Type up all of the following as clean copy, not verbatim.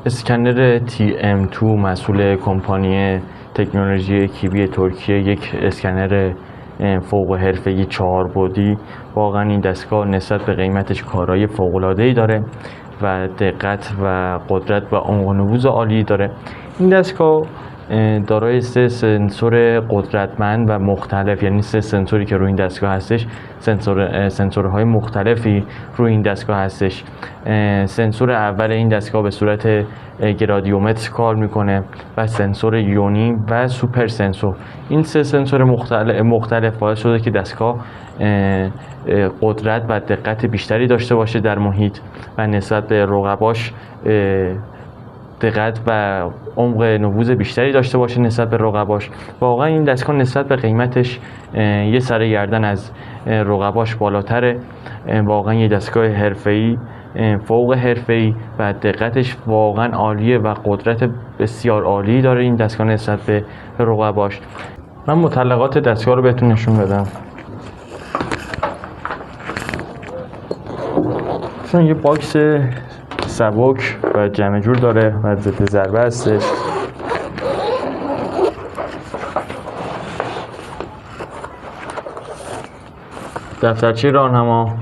اسکنر TM2 مسئول کمپانی تکنولوژی کیوی ترکیه، یک اسکنر فوق حرفه‌ای 4 بعدی. واقعا این دستگاه نسبت به قیمتش کارایی فوق‌العاده‌ای داره و دقت و قدرت و عمق و نفوذ عالی داره. این دستگاه دارای 3 سنسور قدرتمند و مختلف، یعنی 3 سنسوری که روی این دستگاه هستش، سنسورهای مختلفی روی این دستگاه هستش. سنسور اول این دستگاه به صورت گرادیومتر کار میکنه و سنسور یونی و سوپر سنسور. این 3 سنسور مختلف باعث شده که دستگاه قدرت و دقت بیشتری داشته باشه در محیط و نسبت به رقباش دقت و عمق نفوذ بیشتری داشته باشه نسبت به رقباش. واقعا این دستگاه نسبت به قیمتش یه سر گردن از رقباش بالاتره. واقعا یه دستگاه حرفه‌ای فوق حرفه‌ای و دقتش واقعا عالیه و قدرت بسیار عالی داره این دستگاه نسبت به رقباش. من مطلقات دستگاه رو بهتون نشون بدم. چون یه باکس سبک و جمع جور داره و ضد ضربه هستش. دفترچه راهنما،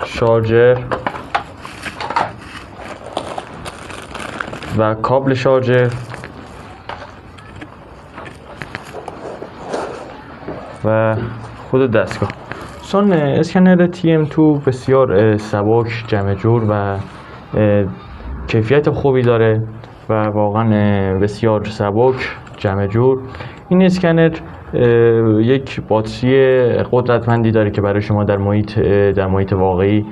شارژر و کابل شارژر و خود دستگاه. چون اسکنر TM2 بسیار سبک، جمع جور و کیفیت خوبی داره و واقعا بسیار سبک، جمع جور. این اسکنر یک باتری قدرتمندی داره که برای شما در محیط واقعی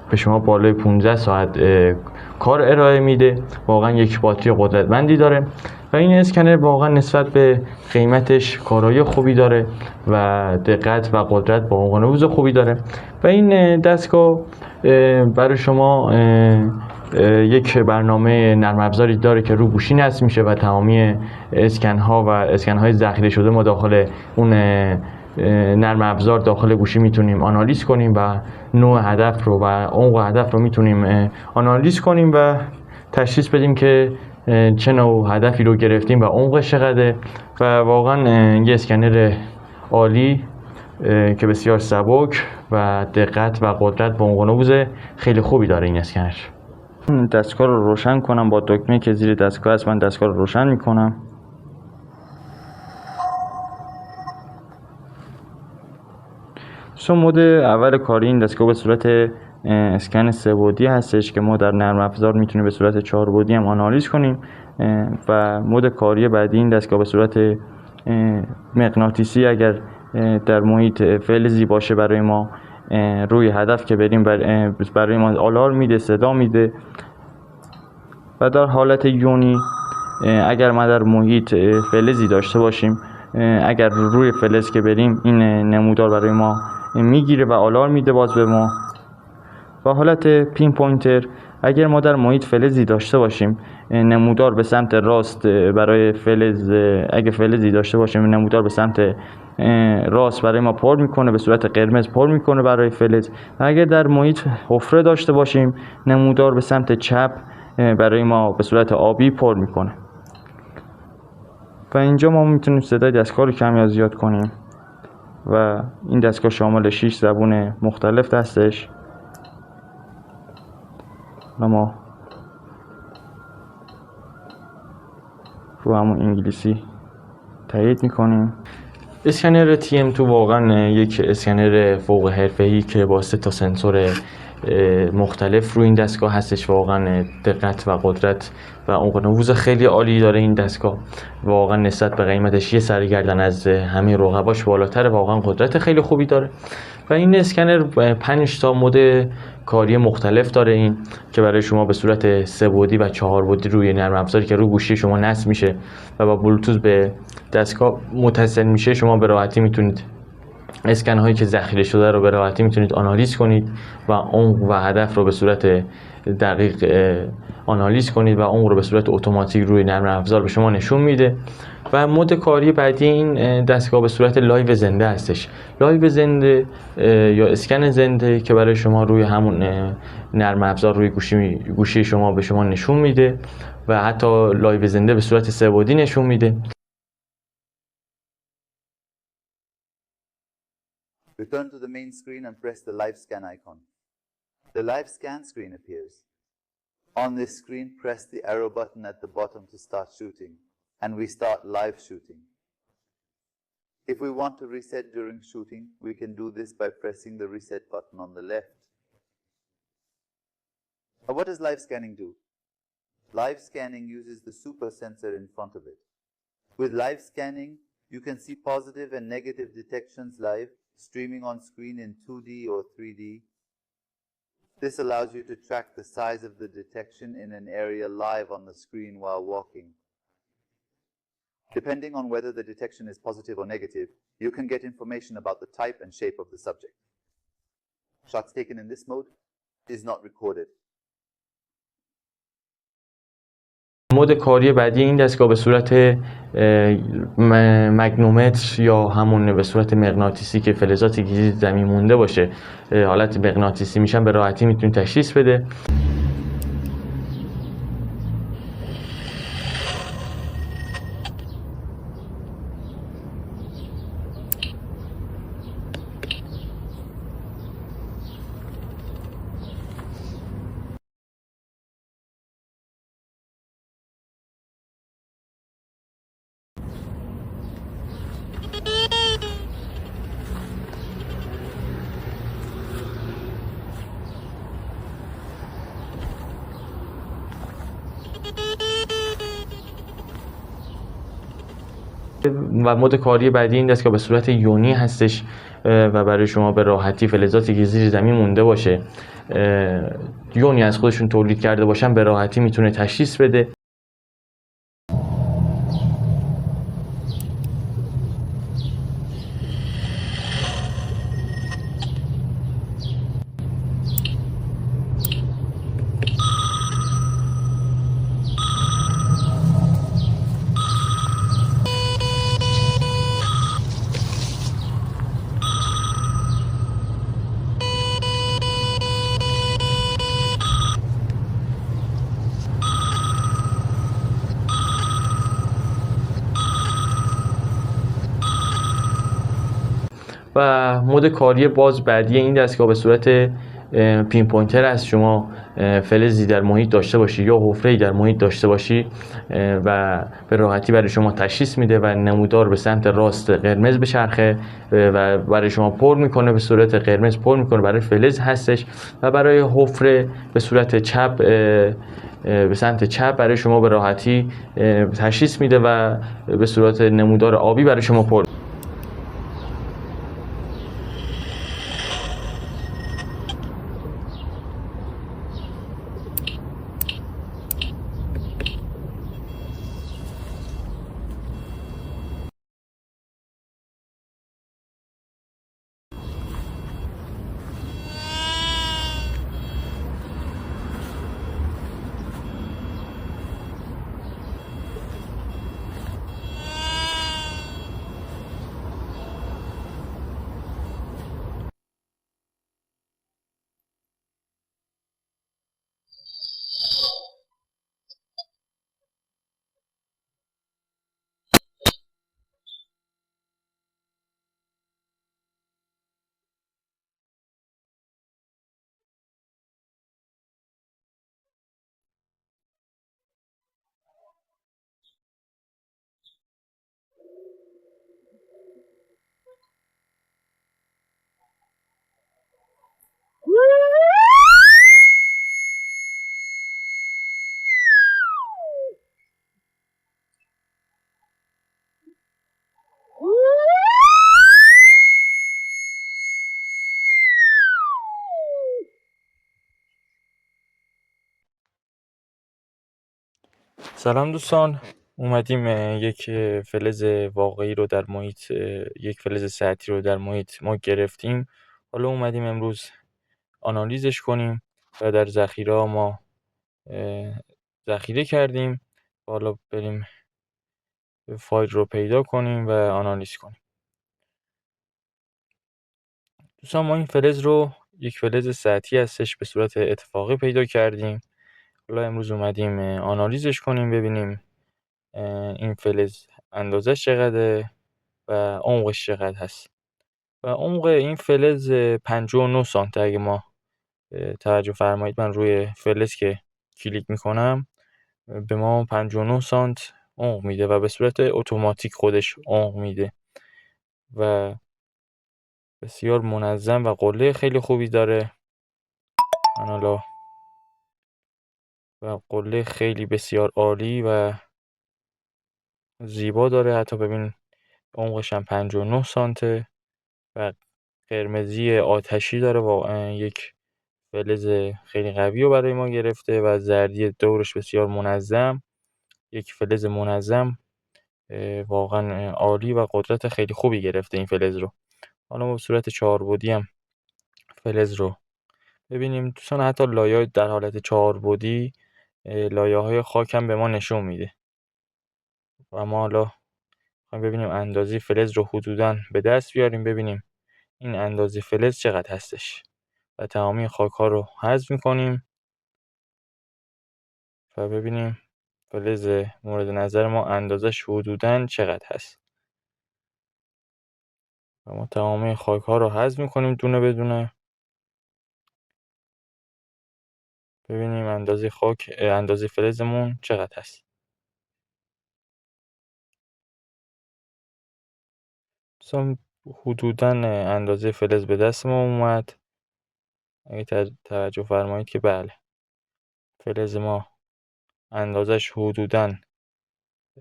به شما بالای 15 ساعت کار ارائه میده. واقعا یک باتری قدرتمندی داره و این اسکنر واقعا نسبت به قیمتش کارایی خوبی داره و دقت و قدرت با عمق و نفوذ خوبی داره و این دستگاه برای شما یک برنامه نرم افزاری داره که رو گوشی نصب میشه و تمامی اسکن ها و اسکن های ذخیره شده ما داخل اون نرم افزار داخل گوشی میتونیم آنالیز کنیم و نوع هدف رو و عمق هدف رو میتونیم آنالیز کنیم و تشخیص بدیم که چه نوع هدفی رو گرفتیم و عمقش چقدره. و واقعا یه اسکنر عالی که بسیار سبک و دقت و قدرت و عمق و نفوذ خیلی خوبی داره این اسکنر. دستگاه رو روشن کنم با دکمه که زیر دستگاه هست. من دستگاه رو روشن میکنم. مود اول کاری این دستگاه به صورت اسکن 3 بعدی هستش که ما در نرم افزار میتونیم به صورت 4 بعدی هم آنالیز کنیم و مود کاری بعدی این دستگاه به صورت مغناطیسی، اگر در محیط فلزی باشه برای ما روی هدف که بریم برای ما آلارم میده، صدا میده. و در حالت یونی اگر ما در محیط فلزی داشته باشیم، اگر روی فلز که بریم این نمودار برای ما میگیره و آلارم میده باز به ما. و حالت پین پوینتر اگر ما در محیط فلزی داشته باشیم نمودار به سمت راست برای فلز، اگه فلزی داشته باشیم نمودار به سمت راست برای ما پر میکنه، به صورت قرمز پر میکنه برای فلز. و اگر در محیط حفره داشته باشیم نمودار به سمت چپ برای ما به صورت آبی پر میکنه. و اینجا ما میتونیم صدای دستگاه رو کم یا زیاد کنیم و این دستگاه شامل 6 زبان مختلف هستش و ما رو همون انگلیسی تایید میکنیم. اسکنر TM2 واقعا یک اسکنر فوق حرفه‌ای که با 3 تا سنسور مختلف روی این دستگاه هستش. واقعا دقت و قدرت و عمق نفوذ خیلی عالی داره این دستگاه. واقعا نسبت به قیمتش یه سر گردن از همه رقباش بالاتره. واقعا قدرت خیلی خوبی داره و این اسکنر 5 تا مود کاری مختلف داره این که برای شما به صورت 3 بعدی و 4 بعدی روی نرم افزاری که روی گوشی شما نصب میشه و با بلوتوث به دستگاه متصل میشه شما به راحتی میتونید اسکن هایی که ذخیره شده رو به راحتی میتونید آنالیز کنید و عمق و هدف رو به صورت دقیق آنالیز کنید و عمق رو به صورت اتوماتیک روی نرم افزار به شما نشون میده و مود کاری بعدی این دستگاه به صورت لایو زنده هستش. لایو زنده یا اسکن زنده که برای شما روی همون نرم افزار روی گوشی شما به شما نشون میده و حتی لایو زنده به صورت سه‌بعدی نشون میده. Return to the main screen and press the live scan icon. The live scan screen appears. On this screen, press the arrow button at the bottom to start shooting, and we start live shooting. If we want to reset during shooting, we can do this by pressing the reset button on the left. Now, what does live scanning do? Live scanning uses the super sensor in front of it. With live scanning, you can see positive and negative detections live, streaming on screen in 2D or 3D. This allows you to track the size of the detection in an area live on the screen while walking. Depending on whether the detection is positive or negative, you can get information about the type and shape of the subject. Shots taken in this mode is not recorded. مود کاری بعدی این دستگاه به صورت مگنومتر یا همون به صورت مغناطیسی که فلزات گیزی زمین مونده باشه حالت مغناطیسی میشن به راحتی میتونید تشخیص بده. و مود کاری بعدی این دستگاه به صورت یونی هستش و برای شما به راحتی فلزاتی که زیر زمین مونده باشه یونی از خودشون تولید کرده باشن به راحتی میتونه تشخیص بده. و مود کاری باز بعدی این دستگاه به صورت پین پوینتر است. شما فلزی در محیط داشته باشی یا حفره‌ای در محیط داشته باشی و به راحتی برای شما تشخیص میده و نمودار به سمت راست قرمز بچرخه و برای شما پر میکنه، به صورت قرمز پر میکنه برای فلز هستش و برای حفره به صورت چپ به سمت چپ برای شما به راحتی تشخیص میده و به صورت نمودار آبی برای شما پر. سلام دوستان، اومدیم یک فلز واقعی رو در محیط، یک فلز سطحی رو در محیط ما گرفتیم. حالا اومدیم امروز آنالیزش کنیم و در ذخیره ما ذخیره کردیم. حالا بریم فایل رو پیدا کنیم و آنالیز کنیم. دوستان ما این فلز رو یک فلز سطحی هستش، به صورت اتفاقی پیدا کردیم. حالا امروز اومدیم آنالیزش کنیم، ببینیم این فلز اندازش چقدره و عمقش چقدر هست. و عمق این فلز 59 سانت. اگه ما توجه فرمایید من روی فلز که کلیک میکنم به ما 59 سانت عمق میده و به صورت اتوماتیک خودش عمق میده و بسیار منظم و قله خیلی خوبی داره. و قله خیلی بسیار عالی و زیبا داره. حتی ببین عمقش هم 59 سانته و قرمزی آتشی داره. واقعا یک فلز خیلی قوی رو برای ما گرفته و زردی دورش بسیار منظم. یک فلز منظم واقعا عالی و قدرت خیلی خوبی گرفته این فلز رو. حالا ما به صورت 4 بعدی هم فلز رو ببینیم. دوستان حتی لایه در حالت 4 بعدی لایه‌های خاک هم به ما نشون میده و ما حالا ببینیم اندازه فلز رو حدوداً به دست بیاریم، ببینیم این اندازه فلز چقدر هستش و تمامی خاک ها رو حذف میکنیم و ببینیم فلز مورد نظر ما اندازش حدوداً چقدر هست و ما تمامی خاک ها رو حذف میکنیم دونه بدونه. ببینیم اندازه فلزمون چقدر هست. مثلا حدوداً اندازه فلز به دست ما اومد. اگه توجه فرمایید که بله فلز ما اندازش حدوداً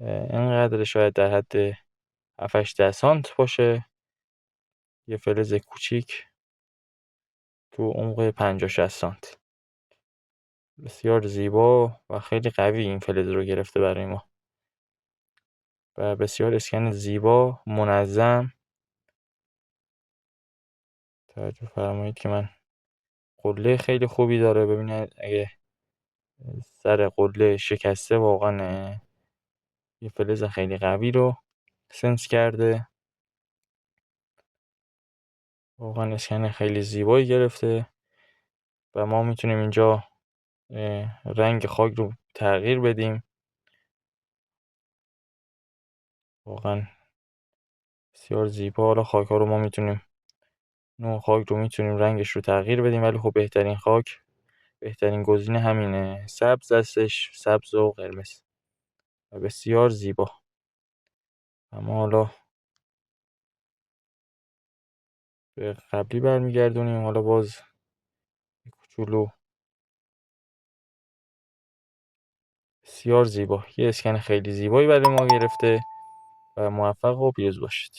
اینقدر، شاید در حد 7-8 سانت باشه. یه فلز کوچیک تو عمق 50-60 سانت. بسیار زیبا و خیلی قوی این فلز رو گرفته برای ما و بسیار اسکن زیبا منظم. توجه فرمایید که من قله خیلی خوبی داره. ببینید اگه سر قله شکسته واقعا یه فلز خیلی قوی رو سنس کرده. واقعا اسکن خیلی زیبایی گرفته و ما میتونیم اینجا رنگ خاک رو تغییر بدیم. واقعا بسیار زیبا. حالا خاک ها رو ما میتونیم نوع خاک رو میتونیم رنگش رو تغییر بدیم، ولی خب بهترین گزینه همینه. سبز هستش، سبز و قرمز و بسیار زیبا. اما حالا به قبلی برمیگردونیم. حالا باز کوچولو بسیار زیبا، یه اسکن خیلی زیبایی برای ما گرفته و موفق و پیروز باشید.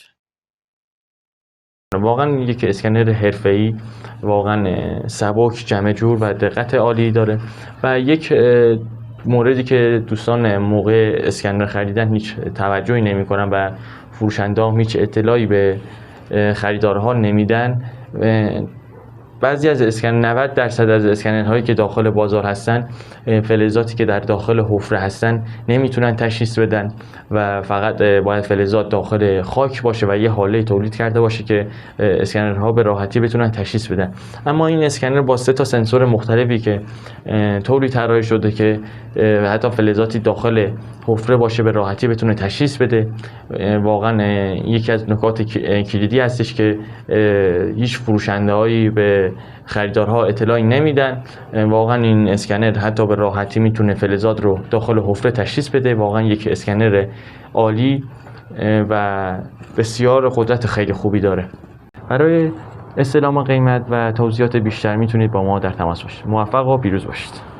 واقعا یک اسکنر حرفه‌ای، واقعا سبک، جمع جور و دقت عالی داره. و یک موردی که دوستان موقع اسکنر خریدن هیچ توجهی نمی‌کنن و فروشنده‌ها هیچ اطلاعی به خریدارها نمیدن، بعضی از 90% از اسکنرهایی که داخل بازار هستن فلزاتی که در داخل حفره هستن نمیتونن تشخیص بدن و فقط باید فلزات داخل خاک باشه و یه حاله تولید کرده باشه که اسکنرها به راحتی بتونن تشخیص بدن. اما این اسکنر با 3 تا سنسور مختلفی که طوری طراحی شده که حتی فلزاتی داخل حفره باشه به راحتی بتونه تشخیص بده، واقعا یکی از نکات کلیدی هستش که هیچ فروشنده‌هایی به خریدارها اطلاعی نمیدن. واقعا این اسکنر حتی به راحتی میتونه فلزات رو داخل حفره تشخیص بده. واقعا یک اسکنر عالی و بسیار قدرت خیلی خوبی داره. برای استعلام قیمت و توضیحات بیشتر میتونید با ما در تماس باشید. موفق و پیروز باشید.